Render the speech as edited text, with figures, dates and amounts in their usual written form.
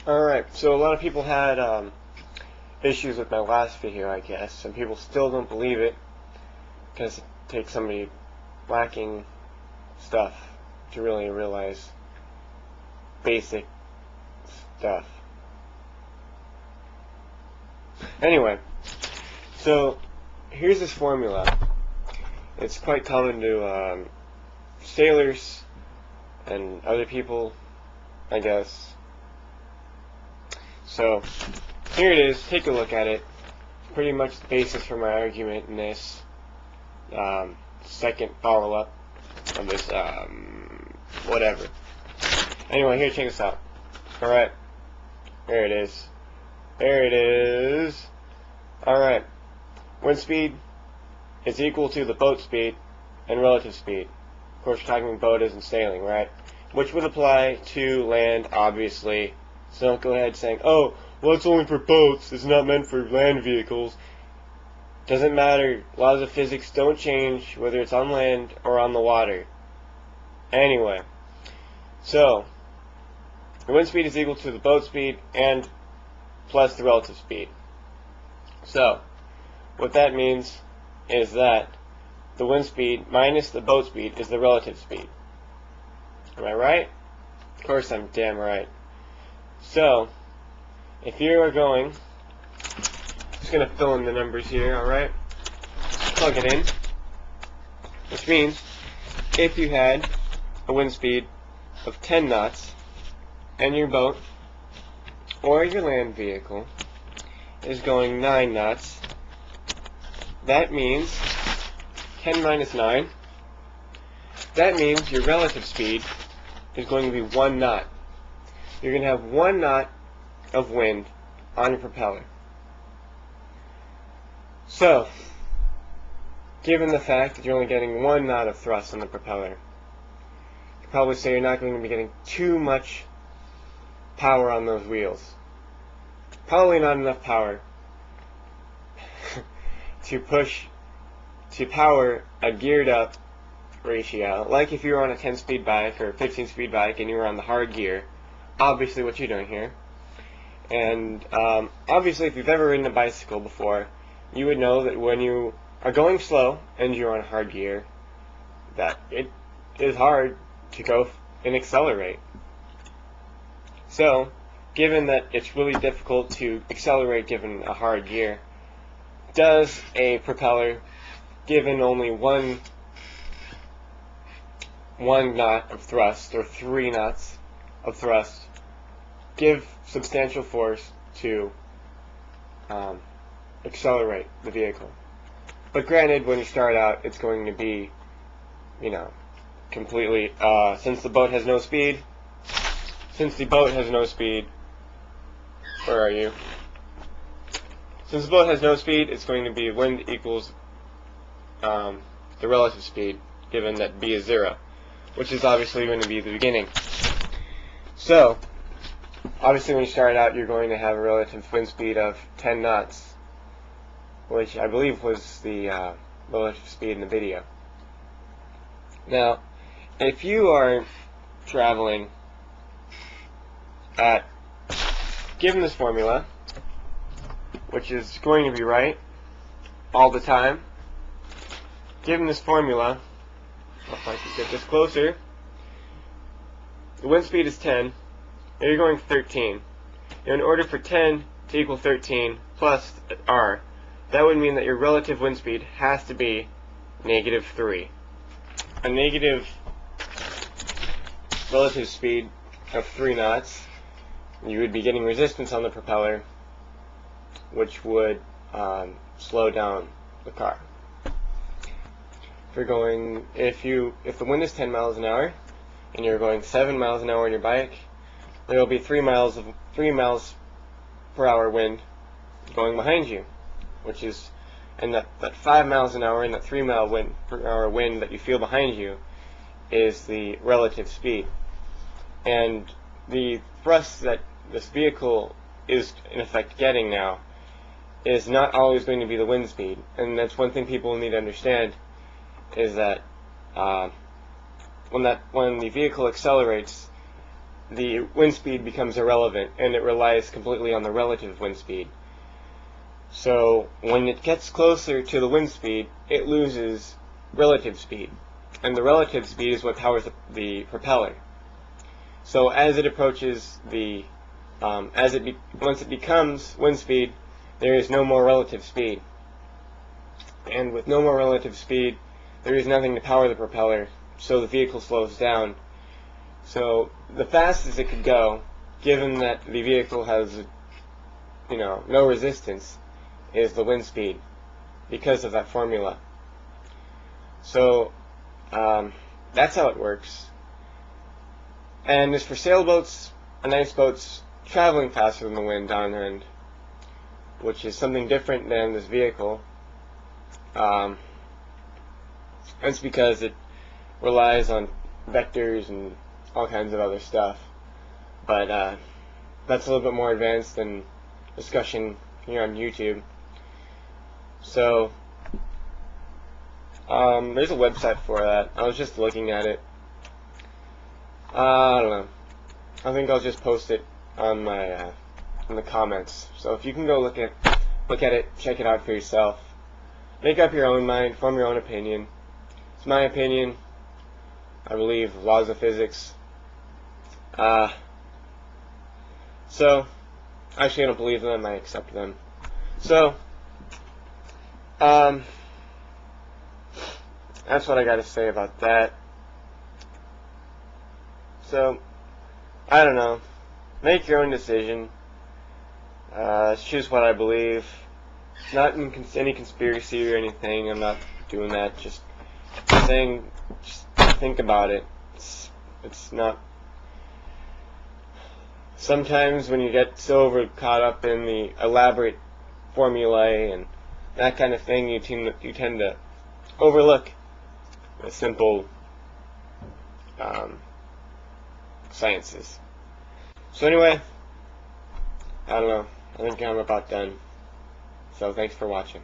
Alright, so a lot of people had issues with my last video, I guess. Some people still don't believe it, because it takes somebody lacking stuff to really realize basic stuff. Anyway, so here's this formula. It's quite common to sailors and other people, I guess. So here it is. Take a look at it. Pretty much the basis for my argument in this second follow-up of this whatever. Anyway, here, check this out. Alright, there it is. There it is. Alright, wind speed is equal to the boat speed and relative speed. Of course, we're talking boat isn't sailing, right? Which would apply to land, obviously. So don't go ahead saying, oh, well, it's only for boats, it's not meant for land vehicles. Doesn't matter. Laws of physics don't change whether it's on land or on the water. Anyway, so the wind speed is equal to the boat speed and plus the relative speed. So what that means is that the wind speed minus the boat speed is the relative speed. Am I right? Of course I'm damn right. So if you are going, just going to fill in the numbers here, alright? Plug it in. Which means if you had a wind speed of 10 knots and your boat or your land vehicle is going 9 knots, that means 10 minus 9, that means your relative speed is going to be 1 knot. You're going to have 1 knot of wind on your propeller. So, given the fact that you're only getting 1 knot of thrust on the propeller, you probably say you're not going to be getting too much power on those wheels. Probably not enough power to power a geared up ratio. Like if you were on a 10-speed bike or a 15-speed bike and you were on the hard gear, obviously what you're doing here. And obviously if you've ever ridden a bicycle before, you would know that when you are going slow and you're on hard gear, that it is hard to go and accelerate. So, given that it's really difficult to accelerate given a hard gear, does a propeller given only one knot of thrust or 3 knots of thrust give substantial force to accelerate the vehicle? But granted, when you start out, it's going to be, completely, since the boat has no speed, where are you? Since the boat has no speed, it's going to be wind equals the relative speed, given that B is 0, which is obviously going to be the beginning. So, obviously when you start out, you're going to have a relative wind speed of 10 knots, which I believe was the relative speed in the video. Now, if you are traveling at, given this formula, which is going to be right all the time, given this formula, if I can get this closer, the wind speed is 10, and you're going 13. In order for 10 to equal 13 plus R, that would mean that your relative wind speed has to be -3. A negative relative speed of 3 knots, you would be getting resistance on the propeller, which would slow down the car. If the wind is 10 miles an hour and you're going 7 miles an hour on your bike, there will be 3 miles per hour wind going behind you, which is, and that 5 miles an hour and that 3 mile per hour wind that you feel behind you is the relative speed. And the thrust that this vehicle is in effect getting now is not always going to be the wind speed. And that's one thing people need to understand, is that when the vehicle accelerates, the wind speed becomes irrelevant, and it relies completely on the relative wind speed. So when it gets closer to the wind speed, it loses relative speed, and the relative speed is what powers the propeller. So as it approaches the once it becomes wind speed, there is no more relative speed, and with no more relative speed, there is nothing to power the propeller, so the vehicle slows down. So the fastest it could go, given that the vehicle has no resistance, is the wind speed, because of that formula. So that's how it works. And as for sailboats and ice boats traveling faster than the wind downwind, which is something different than this vehicle, that's because it relies on vectors and all kinds of other stuff. But that's a little bit more advanced than discussion here on YouTube. So there's a website for that. I was just looking at it. I don't know. I think I'll just post it on my in the comments. So if you can go look at it, check it out for yourself. Make up your own mind, form your own opinion. It's my opinion. I believe laws of physics. So actually, I don't believe them. I accept them. So that's what I got to say about that. So I don't know. Make your own decision. Choose what I believe. It's not in any conspiracy or anything. I'm not doing that. Just saying. Just think about it. It's not. Sometimes when you get so caught up in the elaborate formulae and that kind of thing, you tend to overlook the simple sciences. So anyway, I don't know. I think I'm about done. So thanks for watching.